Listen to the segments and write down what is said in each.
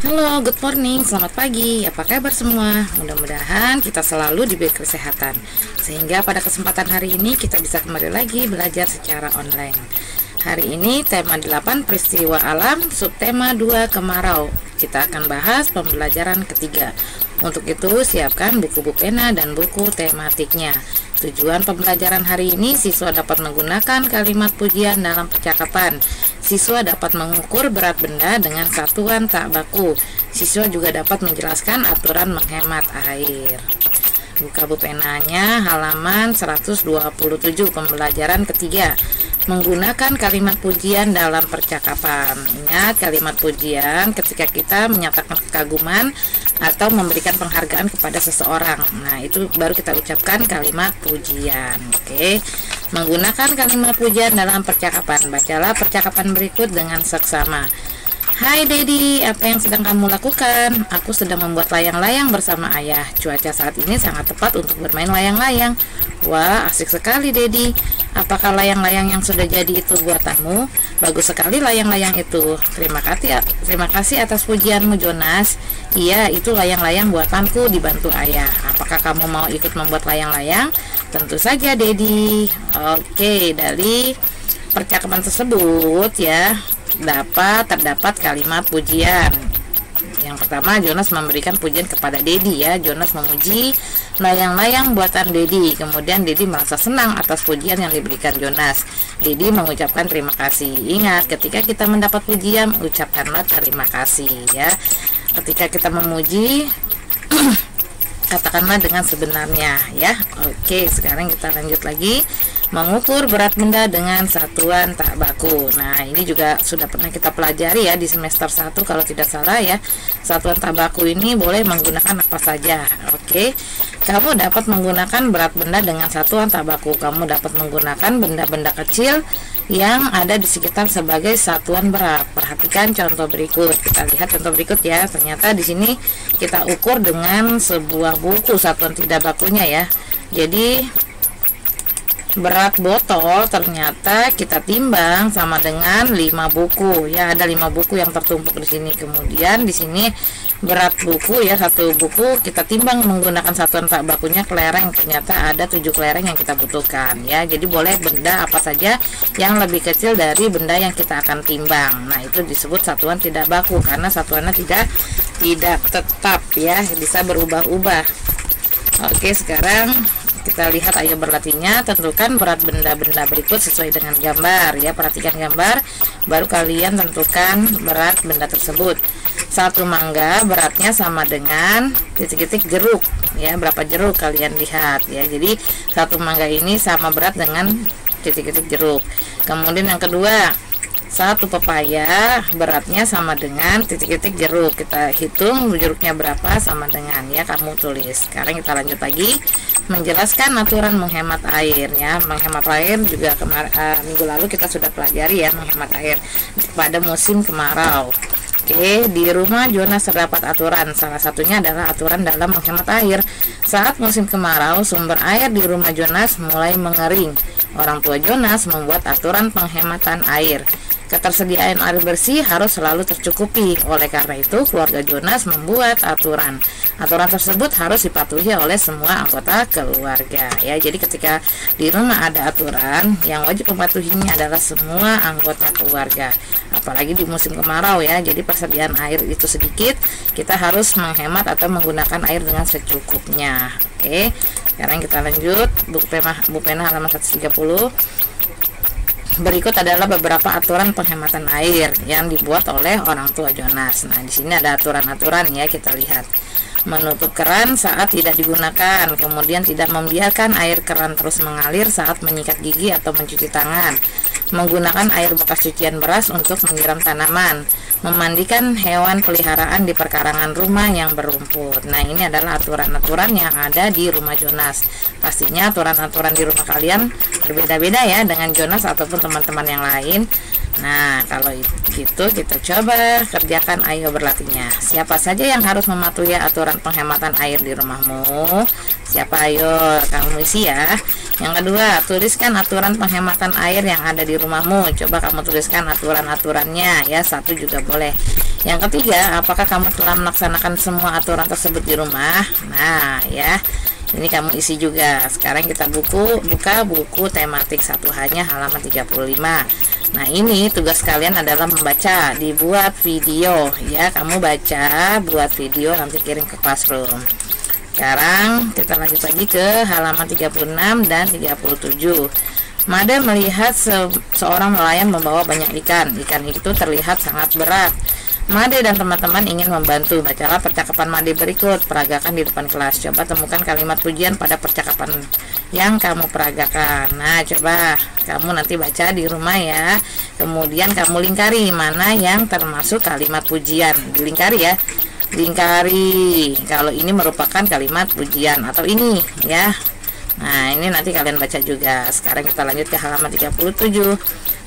Halo, good morning, selamat pagi. Apa kabar semua? Mudah-mudahan kita selalu diberi kesehatan, sehingga pada kesempatan hari ini kita bisa kembali lagi belajar secara online. Hari ini tema 8 peristiwa alam, subtema 2 kemarau. Kita akan bahas pembelajaran ketiga. Untuk itu siapkan buku pena dan buku tematiknya. Tujuan pembelajaran hari ini, siswa dapat menggunakan kalimat pujian dalam percakapan. Siswa dapat mengukur berat benda dengan satuan tak baku. Siswa juga dapat menjelaskan aturan menghemat air. Buka bupenanya halaman 127, pembelajaran ketiga. Menggunakan kalimat pujian dalam percakapan. Ingat, kalimat pujian ketika kita menyatakan kekaguman atau memberikan penghargaan kepada seseorang. Nah, itu baru kita ucapkan kalimat pujian. Oke. Menggunakan kalimat pujian dalam percakapan. Bacalah percakapan berikut dengan seksama. Hai Dedi, apa yang sedang kamu lakukan? Aku sedang membuat layang-layang bersama ayah. Cuaca saat ini sangat tepat untuk bermain layang-layang. Wah, asik sekali Dedi. Apakah layang-layang yang sudah jadi itu buatanmu? Bagus sekali layang-layang itu. Terima kasih atas pujianmu Jonas. Iya, itu layang-layang buatanku dibantu ayah. Apakah kamu mau ikut membuat layang-layang? Tentu saja Dedi. Oke, dari percakapan tersebut ya terdapat kalimat pujian. Yang pertama, Jonas memberikan pujian kepada Dedi ya. Jonas memuji layang-layang buatan Dedi. Kemudian Dedi merasa senang atas pujian yang diberikan Jonas. Dedi mengucapkan terima kasih. Ingat, ketika kita mendapat pujian, ucapkanlah terima kasih ya. Ketika kita memuji katakanlah dengan sebenarnya ya. Oke, sekarang kita lanjut lagi. Mengukur berat benda dengan satuan tak baku. Nah, ini juga sudah pernah kita pelajari ya di semester 1 kalau tidak salah ya. Satuan tak baku ini boleh menggunakan apa saja. Oke. Kamu dapat menggunakan berat benda dengan satuan tak baku. Kamu dapat menggunakan benda-benda kecil yang ada di sekitar sebagai satuan berat. Perhatikan contoh berikut. Kita lihat contoh berikut ya. Ternyata di sini kita ukur dengan sebuah buku satuan tidak bakunya ya. Jadi berat botol ternyata kita timbang sama dengan 5 buku ya, ada 5 buku yang tertumpuk di sini. Kemudian di sini berat buku ya, satu buku kita timbang menggunakan satuan tak bakunya kelereng. Ternyata ada 7 kelereng yang kita butuhkan ya. Jadi boleh benda apa saja yang lebih kecil dari benda yang kita akan timbang. Nah, itu disebut satuan tidak baku karena satuannya tidak tetap ya, bisa berubah-ubah. Oke, sekarang kita lihat ayo berlatihnya. Tentukan berat benda-benda berikut sesuai dengan gambar ya. Perhatikan gambar, baru kalian tentukan berat benda tersebut. Satu mangga beratnya sama dengan titik-titik jeruk ya. Berapa jeruk kalian lihat ya. Jadi satu mangga ini sama berat dengan titik-titik jeruk. Kemudian yang kedua, satu pepaya beratnya sama dengan titik-titik jeruk. Kita hitung jeruknya berapa sama dengan ya, kamu tulis. Sekarang kita lanjut lagi menjelaskan aturan menghemat air ya. Menghemat air juga minggu lalu kita sudah pelajari ya, menghemat air pada musim kemarau. Oke, di rumah Jonas terdapat aturan. Salah satunya adalah aturan dalam menghemat air. Saat musim kemarau, sumber air di rumah Jonas mulai mengering. Orang tua Jonas membuat aturan penghematan air. Ketersediaan air bersih harus selalu tercukupi. Oleh karena itu, keluarga Jonas membuat aturan. Aturan tersebut harus dipatuhi oleh semua anggota keluarga. Ya, jadi ketika di rumah ada aturan, yang wajib mematuhinya adalah semua anggota keluarga. Apalagi di musim kemarau ya. Jadi persediaan air itu sedikit, kita harus menghemat atau menggunakan air dengan secukupnya. Oke. Sekarang kita lanjut buku pena halaman 130. Berikut adalah beberapa aturan penghematan air yang dibuat oleh orang tua Jonas. Nah, di sini ada aturan-aturan ya, kita lihat. Menutup keran saat tidak digunakan, kemudian tidak membiarkan air keran terus mengalir saat menyikat gigi atau mencuci tangan. Menggunakan air bekas cucian beras untuk menyiram tanaman. Memandikan hewan peliharaan di perkarangan rumah yang berumput. Nah, ini adalah aturan-aturan yang ada di rumah Jonas. Pastinya aturan-aturan di rumah kalian berbeda-beda ya dengan Jonas ataupun teman-teman yang lain. Nah, kalau gitu kita coba kerjakan, ayo berlatihnya. Siapa saja yang harus mematuhi aturan penghematan air di rumahmu? Siapa? Ayo kamu isi ya. Yang kedua, tuliskan aturan penghematan air yang ada di rumahmu. Coba kamu tuliskan aturan-aturannya ya, satu juga boleh. Yang ketiga, apakah kamu telah melaksanakan semua aturan tersebut di rumah? Nah ya, ini kamu isi juga. Sekarang kita buka buku tematik 1H-nya halaman 35. Nah ini tugas kalian adalah membaca, dibuat video ya. Kamu baca, buat video, nanti kirim ke classroom. Sekarang kita lanjut lagi ke halaman 36 dan 37. Made melihat seorang nelayan membawa banyak ikan. Ikan itu terlihat sangat berat. Made dan teman-teman ingin membantu. Bacalah percakapan Made berikut, peragakan di depan kelas. Coba temukan kalimat pujian pada percakapan yang kamu peragakan. Nah, coba kamu nanti baca di rumah ya. Kemudian kamu lingkari mana yang termasuk kalimat pujian. Dilingkari ya. Lingkari kalau ini merupakan kalimat pujian atau ini ya. Nah, ini nanti kalian baca juga. Sekarang kita lanjut ke halaman 37.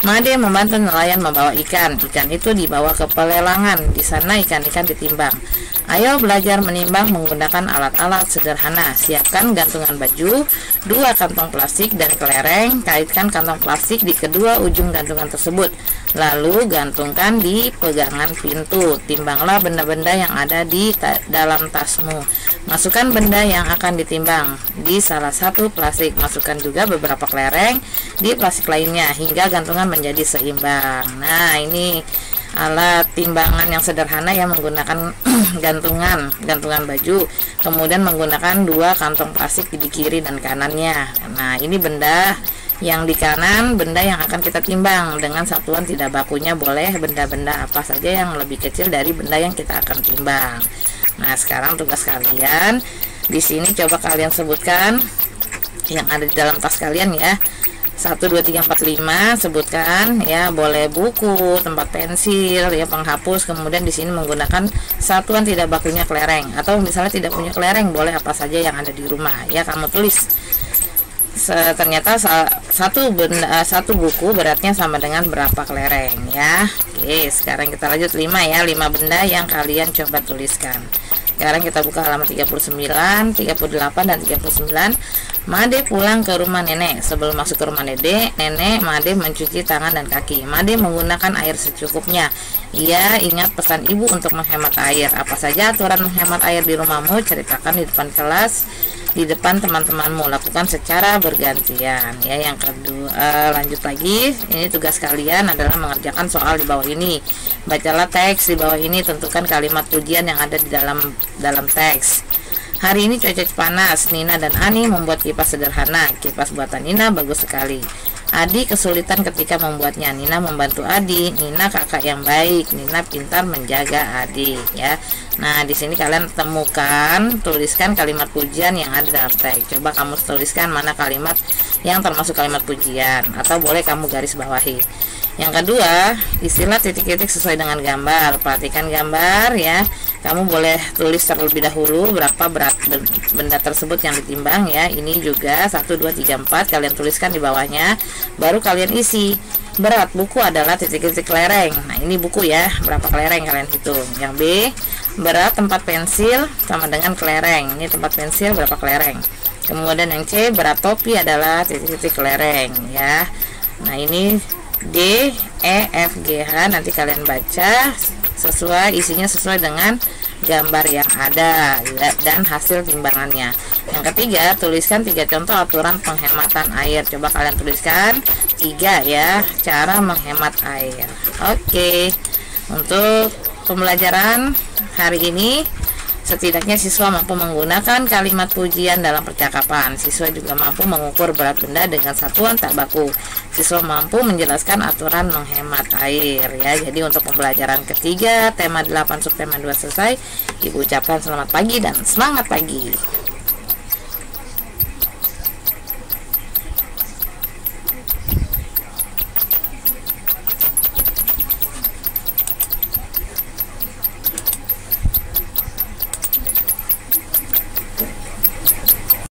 Made membantu nelayan membawa ikan. Ikan itu dibawa ke pelelangan. Di sana ikan-ikan ditimbang. Ayo belajar menimbang menggunakan alat-alat sederhana. Siapkan gantungan baju, 2 kantong plastik dan kelereng. Kaitkan kantong plastik di kedua ujung gantungan tersebut. Lalu gantungkan di pegangan pintu. Timbanglah benda-benda yang ada di dalam tasmu. Masukkan benda yang akan ditimbang di salah satu plastik. Masukkan juga beberapa kelereng di plastik lainnya hingga gantungan menjadi seimbang. Nah, ini alat timbangan yang sederhana yang menggunakan gantungan baju, kemudian menggunakan 2 kantong plastik di kiri dan kanannya. Nah, ini benda yang di kanan, benda yang akan kita timbang dengan satuan tidak bakunya. Boleh benda-benda apa saja yang lebih kecil dari benda yang kita akan timbang. Nah, sekarang tugas kalian di sini, coba kalian sebutkan yang ada di dalam tas kalian ya. 1, 2, 3, 4, 5 sebutkan ya. Boleh buku, tempat pensil ya, penghapus. Kemudian di sini menggunakan satuan tidak bakunya kelereng, atau misalnya tidak punya kelereng, boleh apa saja yang ada di rumah ya, kamu tulis. Ternyata satu buku beratnya sama dengan berapa kelereng ya. Oke, sekarang kita lanjut 5 ya, 5 benda yang kalian coba tuliskan. Sekarang kita buka halaman 39, 38 dan 39. Made pulang ke rumah nenek. Sebelum masuk ke rumah nenek, Made mencuci tangan dan kaki. Made menggunakan air secukupnya. Ia ingat pesan ibu untuk menghemat air. Apa saja aturan menghemat air di rumahmu? Ceritakan di depan kelas, di depan teman-temanmu. Lakukan secara bergantian ya. Yang kedua, lanjut lagi. Ini tugas kalian adalah mengerjakan soal di bawah ini. Bacalah teks di bawah ini, tentukan kalimat pujian yang ada di dalam teks. Hari ini cuaca panas. Nina dan Ani membuat kipas sederhana. Kipas buatan Nina bagus sekali. Adi kesulitan ketika membuatnya. Nina membantu Adi. Nina kakak yang baik. Nina pintar menjaga Adi ya. Nah, di sini kalian temukan, tuliskan kalimat pujian yang ada dalam teks. Coba kamu tuliskan mana kalimat yang termasuk kalimat pujian, atau boleh kamu garis bawahi. Yang kedua, istilah titik-titik sesuai dengan gambar. Perhatikan gambar ya. Kamu boleh tulis terlebih dahulu berapa berat benda tersebut yang ditimbang ya. Ini juga 1, 2, 3, 4 kalian tuliskan di bawahnya. Baru kalian isi. Berat buku adalah titik-titik kelereng. Nah, ini buku ya. Berapa kelereng kalian hitung. Yang B, berat tempat pensil sama dengan kelereng. Ini tempat pensil berapa kelereng. Kemudian yang C, berat topi adalah titik-titik kelereng ya. Nah, ini D, E, F, G, H nanti kalian baca sesuai isinya, sesuai dengan gambar yang ada dan hasil timbangannya. Yang ketiga, tuliskan 3 contoh aturan penghematan air. Coba kalian tuliskan 3 ya, cara menghemat air. Oke, untuk pembelajaran hari ini setidaknya siswa mampu menggunakan kalimat pujian dalam percakapan. Siswa juga mampu mengukur berat benda dengan satuan tak baku. Siswa mampu menjelaskan aturan menghemat air ya. Jadi untuk pembelajaran ketiga tema 8 subtema 2 selesai. Ibu ucapkan selamat pagi dan semangat pagi.